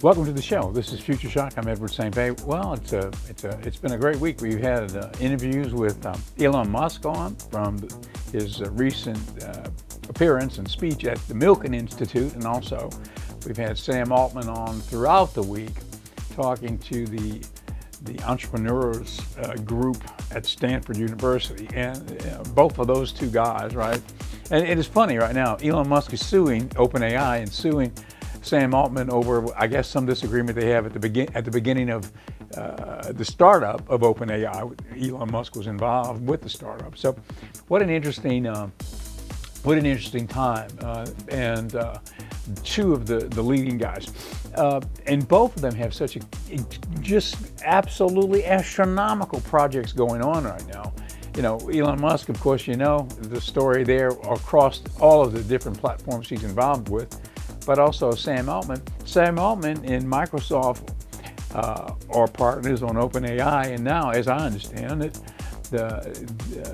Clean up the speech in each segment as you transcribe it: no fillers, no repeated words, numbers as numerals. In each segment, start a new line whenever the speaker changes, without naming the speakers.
Welcome to the show. This is Future Shock. I'm Edward St. Pei. Well, it's been a great week. We've had interviews with Elon Musk on from his recent appearance and speech at the Milken Institute, and also we've had Sam Altman on throughout the week talking to the entrepreneurs group at Stanford University, and both of those two guys, right? And it is funny right now. Elon Musk is suing OpenAI and suing Sam Altman over, I guess, some disagreement they have at the beginning of the startup of OpenAI. Elon Musk was involved with the startup. So, what an interesting time, and two of the leading guys, and both of them have such just absolutely astronomical projects going on right now. You know, Elon Musk, of course, you know the story there across all of the different platforms he's involved with. But also Sam Altman. Sam Altman and Microsoft are partners on OpenAI, and now, as I understand it,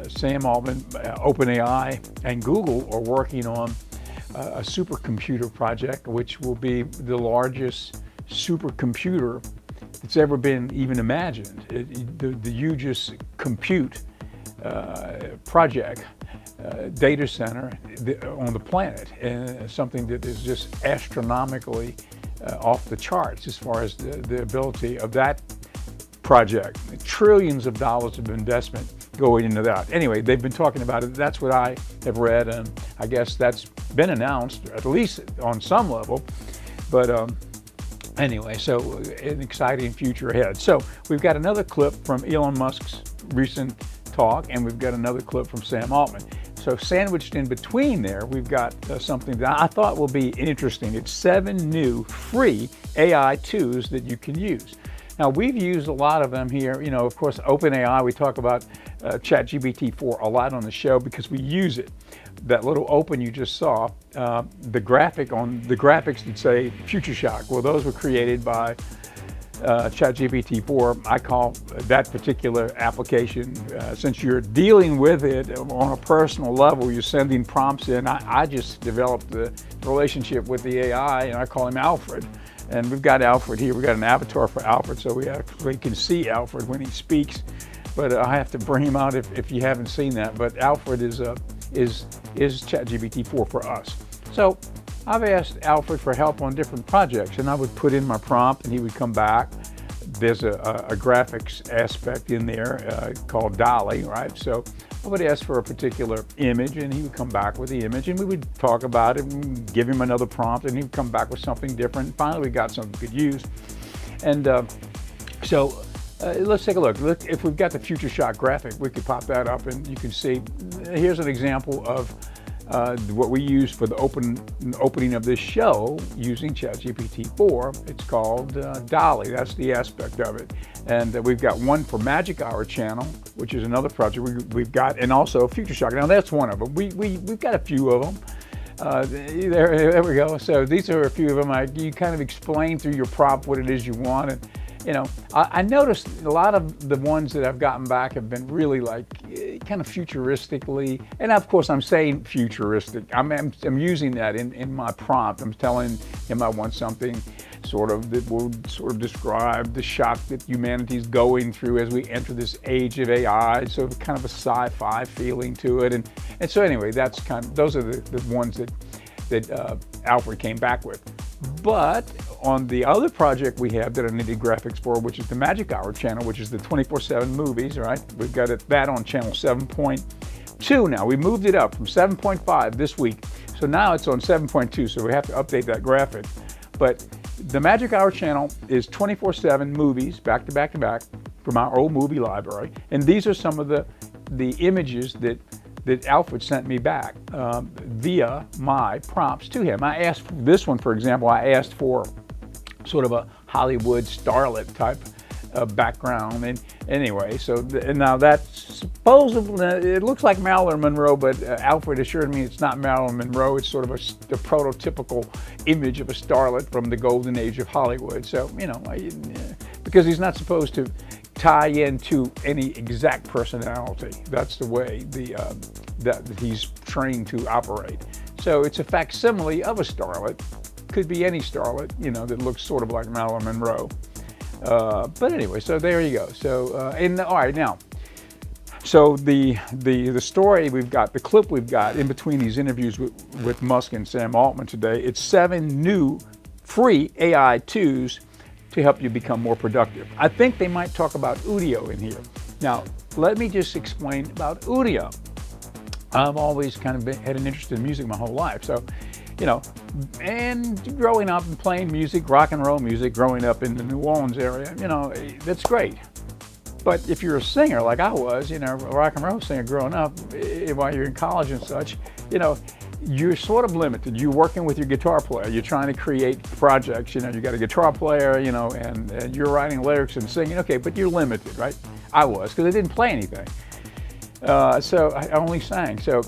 Sam Altman, OpenAI, and Google are working on a supercomputer project, which will be the largest supercomputer that's ever been even imagined. The hugest compute project. Data center on the planet, and something that is just astronomically off the charts as far as the ability of that project. Trillions of dollars of investment going into that. Anyway, they've been talking about it. That's what I have read, and I guess that's been announced, at least on some level. But anyway, so an exciting future ahead. So we've got another clip from Elon Musk's recent talk, and we've got another clip from Sam Altman. So sandwiched in between there, we've got something that I thought will be interesting. It's 7 new free AI tools that you can use. Now, we've used a lot of them here. You know, of course, OpenAI, we talk about ChatGPT-4 a lot on the show because we use it. That little open you just saw, the graphics that say Future Shock, well, those were created by ChatGPT-4. I call that particular application, since you're dealing with it on a personal level, you're sending prompts in. I just developed the relationship with the AI, and I call him Alfred. And we've got Alfred here. We've got an avatar for Alfred, so we actually can see Alfred when he speaks. But I have to bring him out if you haven't seen that. But Alfred is ChatGPT-4 for us. So I've asked Alfred for help on different projects, and I would put in my prompt and he would come back. There's a graphics aspect in there called DALL-E, right? So I would ask for a particular image and he would come back with the image, and we would talk about it and give him another prompt, and he would come back with something different. And finally, we got something we could use. And so let's take a look. Look, if we've got the Future Shock graphic, we could pop that up and you can see, here's an example of what we use for the opening of this show using ChatGPT-4. It's called DALL-E. That's the aspect of it. And we've got one for Magic Hour Channel, which is another project we've got, and also Future Shock. Now that's one of them. We've got a few of them. There we go. So these are a few of them. You kind of explain through your prompt what it is you want. And, you know, I noticed a lot of the ones that I've gotten back have been really like kind of futuristically, and of course I'm saying futuristic. I'm using that in my prompt. I'm telling him I want something sort of that will sort of describe the shock that humanity is going through as we enter this age of AI. So kind of a sci-fi feeling to it, and so anyway, that's those are the ones that Alfred came back with. But on the other project we have that I needed graphics for, which is the Magic Hour channel, which is the 24/7 movies, right? We've got that on channel 7.2 now. We moved it up from 7.5 this week. So now it's on 7.2, so we have to update that graphic. But the Magic Hour channel is 24/7 movies, back to back to back, from our old movie library. And these are some of the images that Alfred sent me back via my prompts to him. I asked for this one, for example, I asked for sort of a Hollywood starlet type background. And anyway, and now that's supposedly, it looks like Marilyn Monroe, but Alfred assured me it's not Marilyn Monroe. It's sort of the prototypical image of a starlet from the golden age of Hollywood. So, you know, because he's not supposed to tie into any exact personality. That's the way that he's trained to operate. So it's a facsimile of a starlet, could be any starlet, you know, that looks sort of like Marilyn Monroe. But anyway, so there you go. So, all right, now, so the story we've got, the clip we've got in between these interviews with Musk and Sam Altman today, it's 7 new free AI tools to help you become more productive. I think they might talk about Udio in here. Now, let me just explain about Udio. I've always kind of had an interest in music my whole life. So, you know, and growing up and playing music, rock and roll music, growing up in the New Orleans area, you know, that's great. But if you're a singer like I was, you know, a rock and roll singer growing up, while you're in college and such, you know, you're sort of limited. You're working with your guitar player. You're trying to create projects. You know, you got a guitar player, you know, and you're writing lyrics and singing. Okay, but you're limited, right? I was, because I didn't play anything. So I only sang. So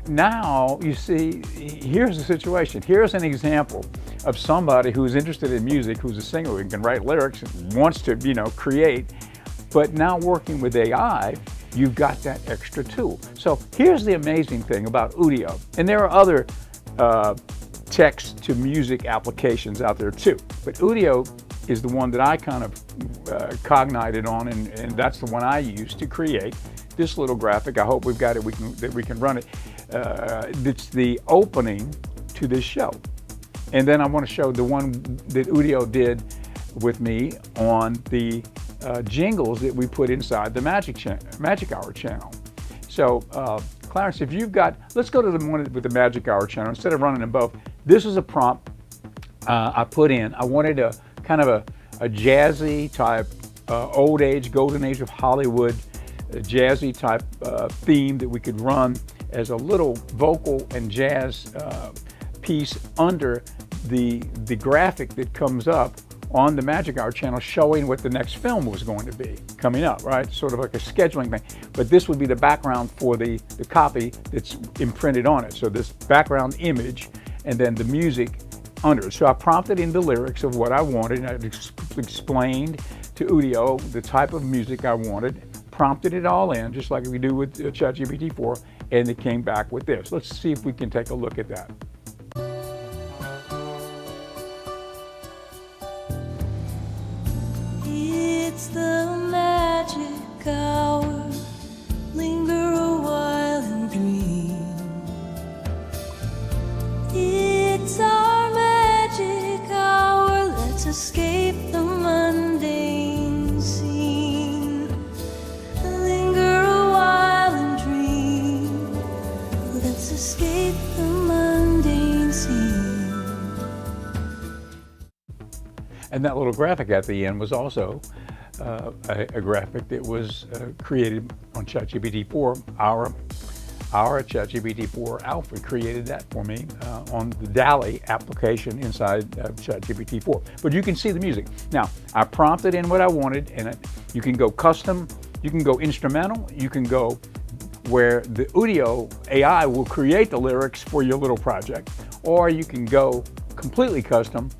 now you see, here's the situation. Here's an example of somebody who's interested in music, who's a singer, who can write lyrics, and wants to, you know, create. But now working with AI, you've got that extra tool. So here's the amazing thing about Udio, and there are other text to music applications out there too, but Udio is the one that I kind of cognited on, and that's the one I use to create this little graphic. I hope we've got it, that we can run it. It's the opening to this show. And then I want to show the one that Udio did with me on the jingles that we put inside the Magic Hour channel. So Clarence, if you've got, let's go to the one with the Magic Hour channel. Instead of running them both, this is a prompt I put in. I wanted a kind of a jazzy type, old age, golden age of Hollywood, jazzy type theme that we could run as a little vocal and jazz piece under the graphic that comes up on the Magic Hour channel, showing what the next film was going to be coming up, right? Sort of like a scheduling thing. But this would be the background for the copy that's imprinted on it. So this background image and then the music under it. So I prompted in the lyrics of what I wanted, and I explained to Udio the type of music I wanted, prompted it all in, just like we do with ChatGPT-4, and it came back with this. Let's see if we can take a look at that.
It's the magic hour, linger a while and dream. It's our magic hour, let's escape the mundane scene. Linger a while and dream, let's escape the mundane scene.
And that little graphic at the end was also a graphic that was created on ChatGPT-4. Our ChatGPT-4 Alfred created that for me on the DALL-E application inside ChatGPT-4. But you can see the music. Now, I prompted in what I wanted, and you can go custom, you can go instrumental, you can go where the Udio AI will create the lyrics for your little project, or you can go completely custom,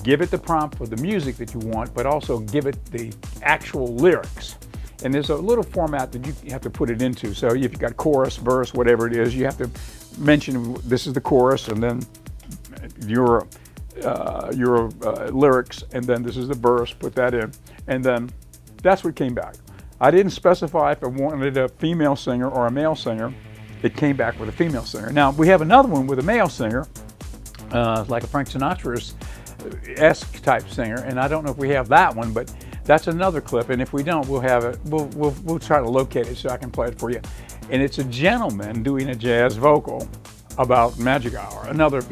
give it the prompt for the music that you want, but also give it the actual lyrics. And there's a little format that you have to put it into. So if you've got chorus, verse, whatever it is, you have to mention this is the chorus, and then your lyrics, and then this is the verse, put that in. And then that's what came back. I didn't specify if I wanted a female singer or a male singer. It came back with a female singer. Now, we have another one with a male singer, like a Frank Sinatra-esque type singer, and I don't know if we have that one, but that's another clip, and if we don't, we'll have it. We'll try to locate it so I can play it for you. And it's a gentleman doing a jazz vocal about Magic Hour. Another,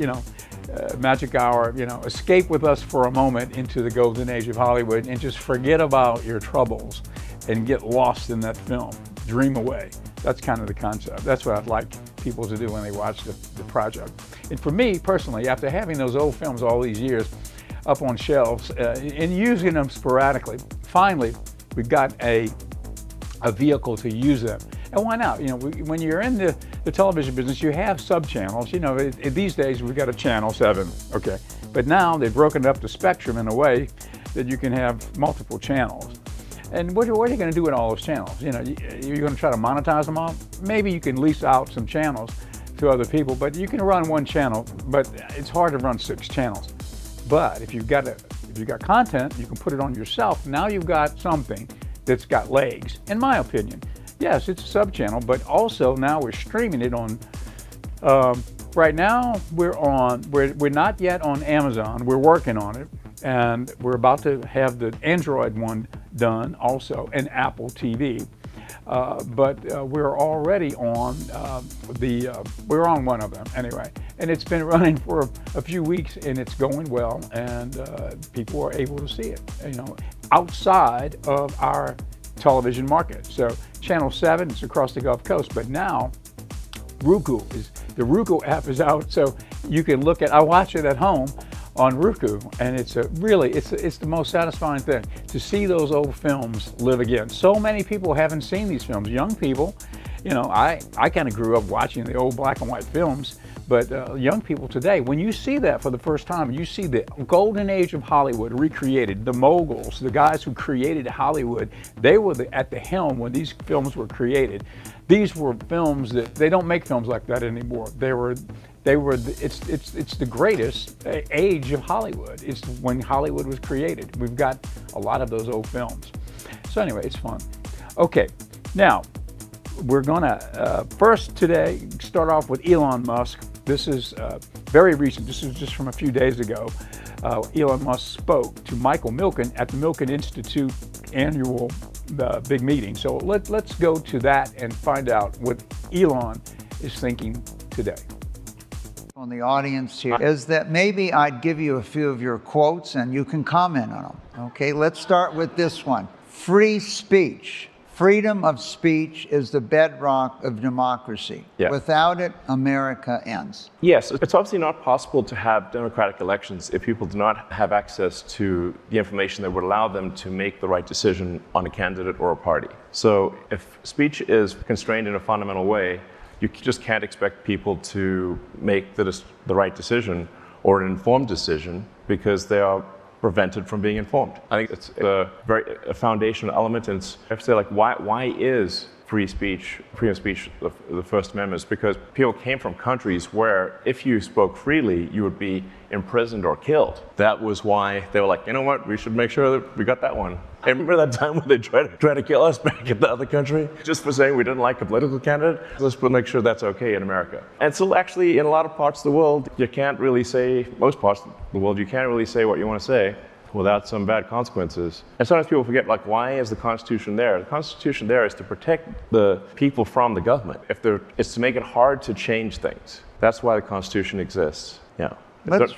Magic Hour. Escape with us for a moment into the golden age of Hollywood and just forget about your troubles and get lost in that film. Dream away. That's kind of the concept. That's what I'd like people to do when they watch the project. And for me personally, after having those old films all these years up on shelves and using them sporadically, finally we've got a vehicle to use them. And why not? When you're in the television business, you have sub-channels. These days we've got a channel 7, okay? But now they've broken up the spectrum in a way that you can have multiple channels. And what are you going to do with all those channels? You're going to try to monetize them all? Maybe you can lease out some channels to other people, but you can run one channel, but it's hard to run 6 channels. But if you've got content, you can put it on yourself. Now you've got something that's got legs, in my opinion. Yes, it's a sub-channel, but also now we're streaming it on, right now we're not yet on Amazon. We're working on it, and we're about to have the Android one done also, and Apple TV. But we're already on we're on one of them anyway, and it's been running for a few weeks, and it's going well, and people are able to see it, outside of our television market. So Channel 7 is across the Gulf Coast, but now the Roku app is out, so you can I watch it at home on Roku, and it's the most satisfying thing to see those old films live again. So many people haven't seen these films. Young people, I kind of grew up watching the old black and white films, but young people today, when you see that for the first time, you see the golden age of Hollywood recreated, the moguls, the guys who created Hollywood, they were at the helm when these films were created. These were films that they don't make films like that anymore. It's the greatest age of Hollywood. It's when Hollywood was created. We've got a lot of those old films. So anyway, it's fun. Okay, now we're gonna first today start off with Elon Musk. This is very recent. This is just from a few days ago. Elon Musk spoke to Michael Milken at the Milken Institute annual big meeting. So let's go to that and find out what Elon is thinking today.
On the audience here is that maybe I'd give you a few of your quotes and you can comment on them. Okay, let's start with this one. Free speech. Freedom of speech is the bedrock of democracy.
Yeah.
Without it, America ends.
Yes, it's obviously not possible to have democratic elections if people do not have access to the information that would allow them to make the right decision on a candidate or a party. So if speech is constrained in a fundamental way, you just can't expect people to make the right decision or an informed decision because they are prevented from being informed. I think it's a foundational element, and I have to say, why is freedom of speech, the First Amendment? Is because people came from countries where if you spoke freely, you would be imprisoned or killed. That was why they were like, you know what, we should make sure that we got that one. And remember that time when they tried to kill us back in the other country? Just for saying we didn't like a political candidate? Let's make sure that's okay in America. And so actually, in a lot of parts of the world, you can't really say, most parts of the world, you can't really say what you want to say without some bad consequences. And sometimes people forget, why is the Constitution there? The Constitution there is to protect the people from the government. It's to make it hard to change things. That's why the Constitution exists. Yeah. Don't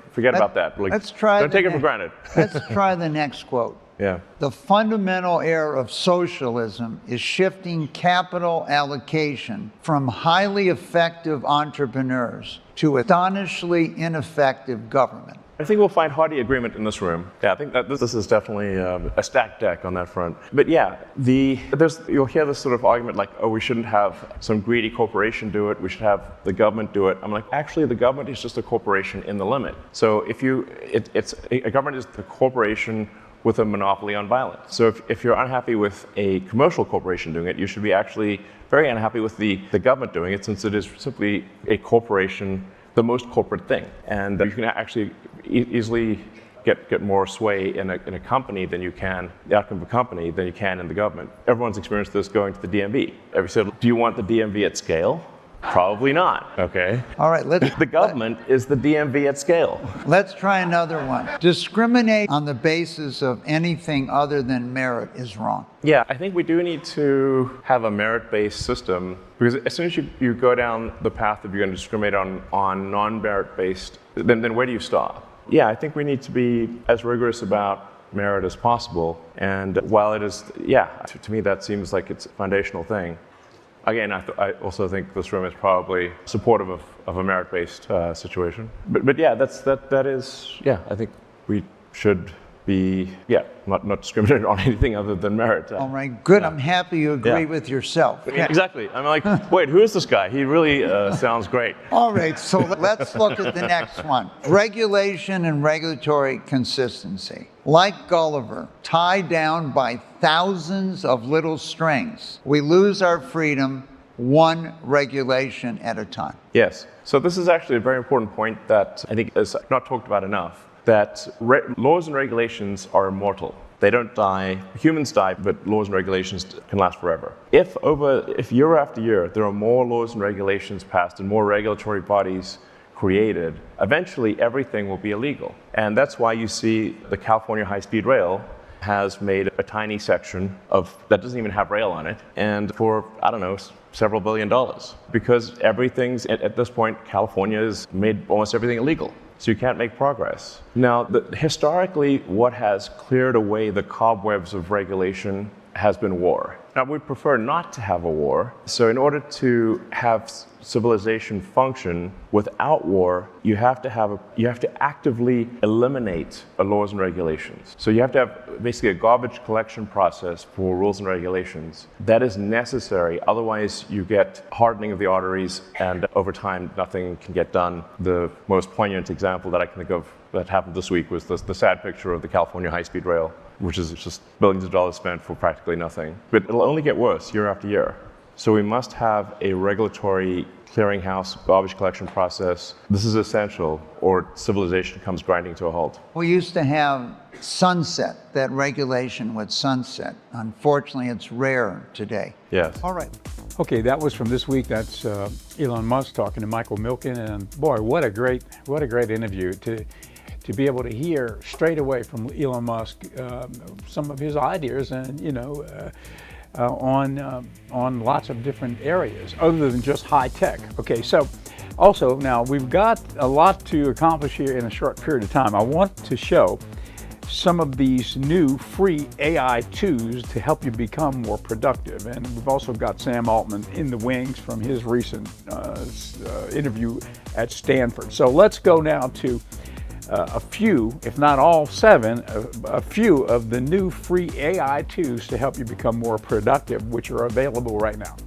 forget about that. Don't take it for granted.
Let's try the next quote.
Yeah.
The fundamental error of socialism is shifting capital allocation from highly effective entrepreneurs to astonishingly ineffective government.
I think we'll find hearty agreement in this room. Yeah, I think that this is definitely a stacked deck on that front. But yeah, you'll hear this sort of argument we shouldn't have some greedy corporation do it, we should have the government do it. I'm like, actually, the government is just a corporation in the limit. So a government is the corporation with a monopoly on violence. So if you're unhappy with a commercial corporation doing it, you should be actually very unhappy with the government doing it, since it is simply a corporation, the most corporate thing. And you can actually easily get more sway in a company than you can, the outcome of a company, than you can in the government. Everyone's experienced this going to the DMV. Ever said, do you want the DMV at scale? Probably not, okay?
All right,
the government is the DMV at scale.
Let's try another one. Discriminate on the basis of anything other than merit is wrong.
Yeah, I think we do need to have a merit-based system, because as soon as you go down the path of you're going to discriminate on non-merit-based, then where do you stop? Yeah, I think we need to be as rigorous about merit as possible. And while it is, to me that seems like it's a foundational thing. Again, I also think this room is probably supportive of a merit-based situation. But yeah, that is, I think we should be, not discriminated on anything other than merit.
All right, good. I'm happy you agree with yourself.
Yeah, exactly. I'm like, wait, who is this guy? He really sounds great.
All right, so let's look at the next one. Regulation and regulatory consistency. Like Gulliver, tied down by thousands of little strings, we lose our freedom one regulation at a time.
Yes. So this is actually a very important point that I think is not talked about enough, that laws and regulations are immortal. They don't die. Humans die, but laws and regulations can last forever. If year after year there are more laws and regulations passed and more regulatory bodies created, eventually everything will be illegal. And that's why you see the California High-Speed Rail has made a tiny section that doesn't even have rail on it, and for, I don't know, several $1 billion. Because everything's, at this point, California has made almost everything illegal. So you can't make progress. Now, historically, what has cleared away the cobwebs of regulation has been war. Now, we'd prefer not to have a war. So in order to have civilization function without war, you have to actively eliminate laws and regulations. So you have to have basically a garbage collection process for rules and regulations. That is necessary. Otherwise, you get hardening of the arteries, and over time, nothing can get done. The most poignant example that I can think of that happened this week was the sad picture of the California High-Speed Rail, which is just billions of dollars spent for practically nothing. But it'll only get worse year after year. So we must have a regulatory clearinghouse garbage collection process. This is essential, or civilization comes grinding to a halt.
We used to have sunset, that regulation would sunset. Unfortunately, it's rare today.
Yes.
All right.
Okay, that was from this week. That's Elon Musk talking to Michael Milken, and boy, what a great interview to be able to hear straight away from Elon Musk some of his ideas, and on lots of different areas other than just high tech. Okay, so also now we've got a lot to accomplish here in a short period of time. I want to show some of these new free AI tools to help you become more productive. And we've also got Sam Altman in the wings from his recent interview at Stanford. So let's go now to a few, if not all 7, a few of the new free AI tools to help you become more productive, which are available right now.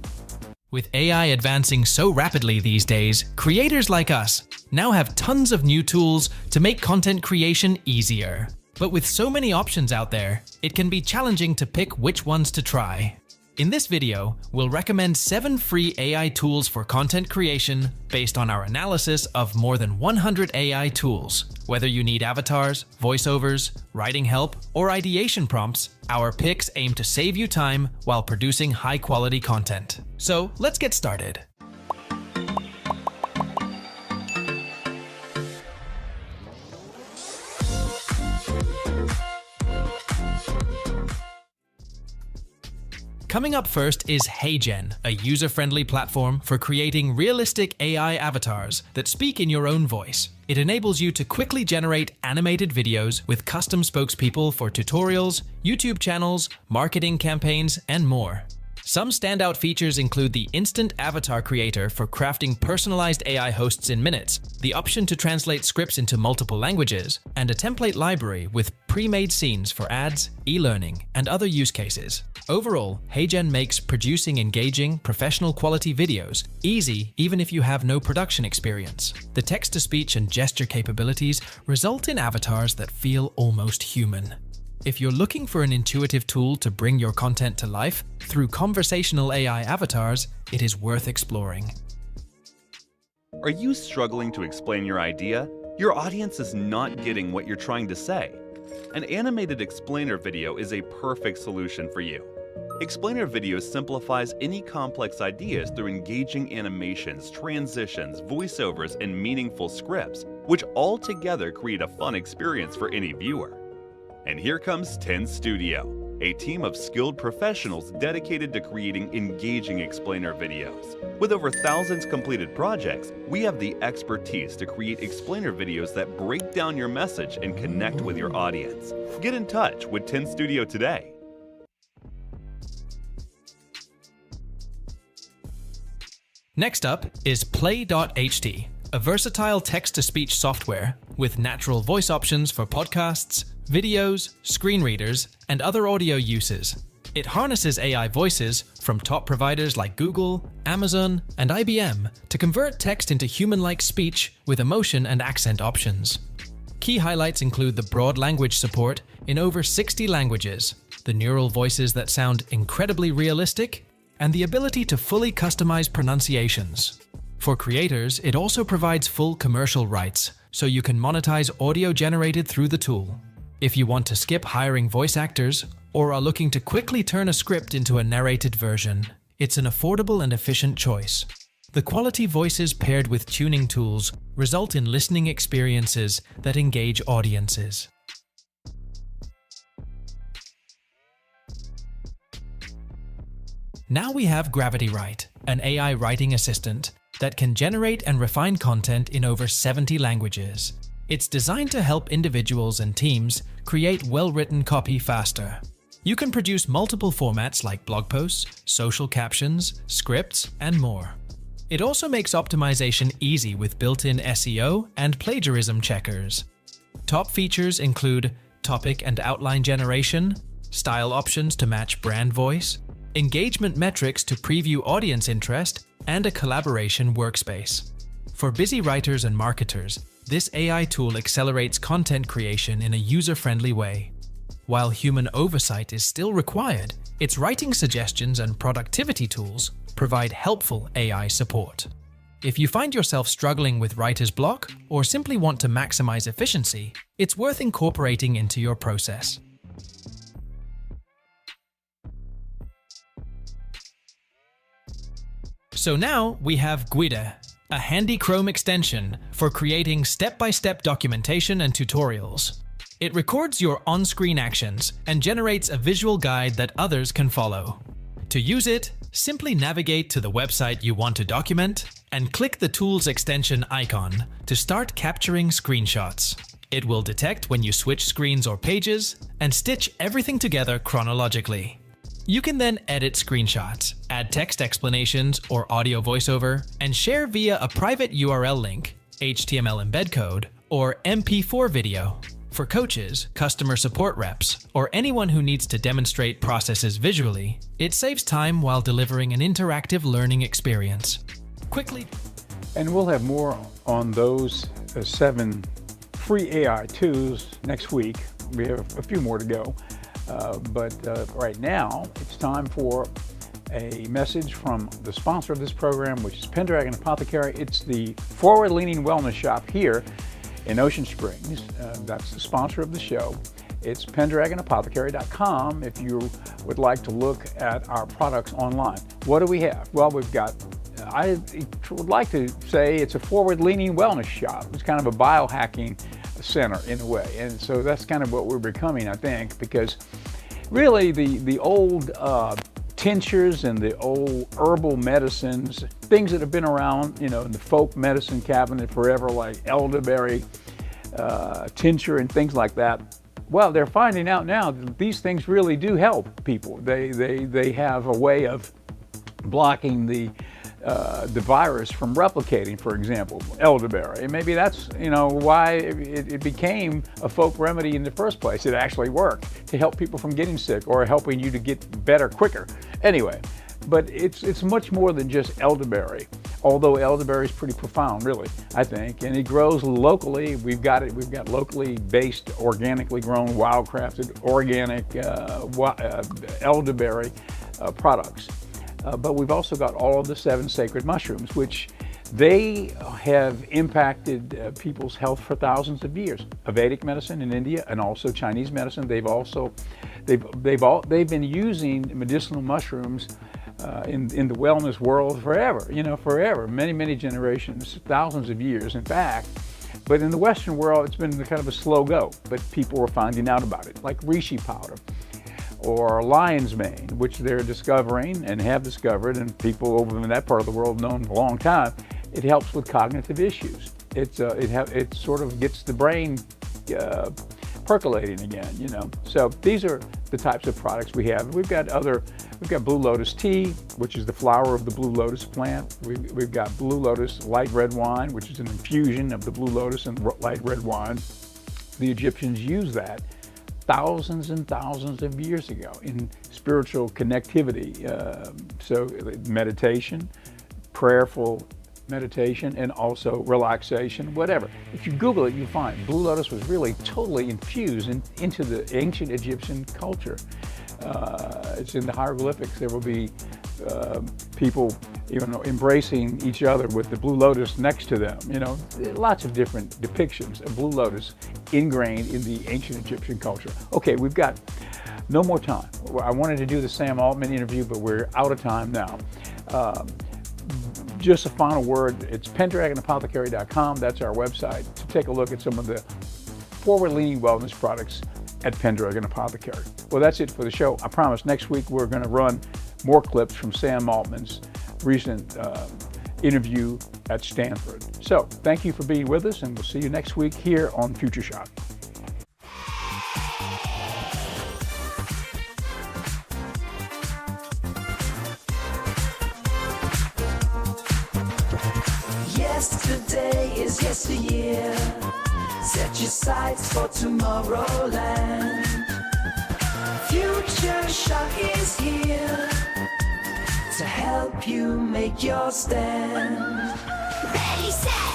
With AI advancing so rapidly these days, creators like us now have tons of new tools to make content creation easier. But with so many options out there, it can be challenging to pick which ones to try. In this video, we'll recommend 7 free AI tools for content creation based on our analysis of more than 100 AI tools. Whether you need avatars, voiceovers, writing help, or ideation prompts, our picks aim to save you time while producing high-quality content. So let's get started. Coming up first is HeyGen, a user-friendly platform for creating realistic AI avatars that speak in your own voice. It enables you to quickly generate animated videos with custom spokespeople for tutorials, YouTube channels, marketing campaigns, and more. Some standout features include the Instant Avatar Creator for crafting personalized AI hosts in minutes, the option to translate scripts into multiple languages, and a template library with pre-made scenes for ads, e-learning, and other use cases. Overall, HeyGen makes producing engaging, professional quality videos easy even if you have no production experience. The text-to-speech and gesture capabilities result in avatars that feel almost human. If you're looking for an intuitive tool to bring your content to life through conversational AI avatars, it is worth exploring.
Are you struggling to explain your idea? Your audience is not getting what you're trying to say. An animated explainer video is a perfect solution for you. Explainer Video simplifies any complex ideas through engaging animations, transitions, voiceovers, and meaningful scripts, which all together create a fun experience for any viewer. And here comes 10 Studio, a team of skilled professionals dedicated to creating engaging explainer videos. With over thousands completed projects, we have the expertise to create explainer videos that break down your message and connect with your audience. Get in touch with 10 Studio today.
Next up is Play.ht, a versatile text-to-speech software with natural voice options for podcasts, videos, screen readers, and other audio uses. It harnesses AI voices from top providers like Google, Amazon, and IBM to convert text into human-like speech with emotion and accent options. Key highlights include the broad language support in over 60 languages, the neural voices that sound incredibly realistic, and the ability to fully customize pronunciations. For creators, it also provides full commercial rights, so you can monetize audio generated through the tool. If you want to skip hiring voice actors, or are looking to quickly turn a script into a narrated version, it's an affordable and efficient choice. The quality voices paired with tuning tools result in listening experiences that engage audiences. Now we have GravityWrite, an AI writing assistant that can generate and refine content in over 70 languages. It's designed to help individuals and teams create well-written copy faster. You can produce multiple formats like blog posts, social captions, scripts, and more. It also makes optimization easy with built-in SEO and plagiarism checkers. Top features include topic and outline generation, style options to match brand voice, engagement metrics to preview audience interest, and a collaboration workspace. For busy writers and marketers, this AI tool accelerates content creation in a user-friendly way. While human oversight is still required, its writing suggestions and productivity tools provide helpful AI support. If you find yourself struggling with writer's block or simply want to maximize efficiency, it's worth incorporating into your process. So now we have Guida, a handy Chrome extension for creating step-by-step documentation and tutorials. It records your on-screen actions and generates a visual guide that others can follow. To use it, simply navigate to the website you want to document and click the tool's extension icon to start capturing screenshots. It will detect when you switch screens or pages and stitch everything together chronologically. You can then edit screenshots, add text explanations or audio voiceover, and share via a private URL link, HTML embed code, or MP4 video. For coaches, customer support reps, or anyone who needs to demonstrate processes visually, it saves time while delivering an interactive learning experience. Quickly.
And we'll have more on those 7 free AI tools next week. We have a few more to go. But right now, it's time for a message from the sponsor of this program, which is Pendragon Apothecary. It's the forward-leaning wellness shop here in Ocean Springs. That's the sponsor of the show. It's pendragonapothecary.com if you would like to look at our products online. What do we have? Well, we've got, I would like to say it's a forward-leaning wellness shop. It's kind of a biohacking center in a way, and so that's kind of what we're becoming, I think, because really the old tinctures and the old herbal medicines, things that have been around, you know, in the folk medicine cabinet forever, like elderberry tincture and things like that. Well, they're finding out now that these things really do help people. They have a way of blocking the virus from replicating, for example, elderberry. And maybe that's, you know, why it became a folk remedy in the first place. It actually worked to help people from getting sick or helping you to get better quicker. Anyway, but it's much more than just elderberry, although elderberry is pretty profound, really, I think. And it grows locally. We've got locally based, organically grown, wildcrafted, organic elderberry products. But we've also got all of the 7 sacred mushrooms, which they have impacted people's health for thousands of years. Vedic medicine in India and also Chinese medicine. They've been using medicinal mushrooms in the wellness world forever. You know, forever, many generations, thousands of years, in fact. But in the Western world, it's been kind of a slow go. But people are finding out about it, like reishi powder, or lion's mane, which they're discovering and have discovered, and people over in that part of the world known for a long time. It helps with cognitive issues. It sort of gets the brain percolating again, you know. So these are the types of products we have. We've got blue lotus tea, which is the flower of the blue lotus plant. We've got blue lotus light red wine, which is an infusion of the blue lotus and light red wine. The Egyptians used that thousands and thousands of years ago in spiritual connectivity. So meditation, prayerful meditation, and also relaxation, whatever. If you Google it, you'll find blue lotus was really totally infused into the ancient Egyptian culture. It's in the hieroglyphics. There will be people, embracing each other with the Blue Lotus next to them. Lots of different depictions of Blue Lotus ingrained in the ancient Egyptian culture. Okay, we've got no more time. I wanted to do the Sam Altman interview, but we're out of time now. Just a final word, it's PendragonApothecary.com. That's our website to take a look at some of the forward-leaning wellness products at Pendragon Apothecary. Well, that's it for the show. I promise next week we're going to run more clips from Sam Altman's recent interview at Stanford. So thank you for being with us, and we'll see you next week here on Future Shock.
Yesterday is yesteryear. Set your sights for Tomorrowland. Future Shock is here to help you make your stand. Ready, set!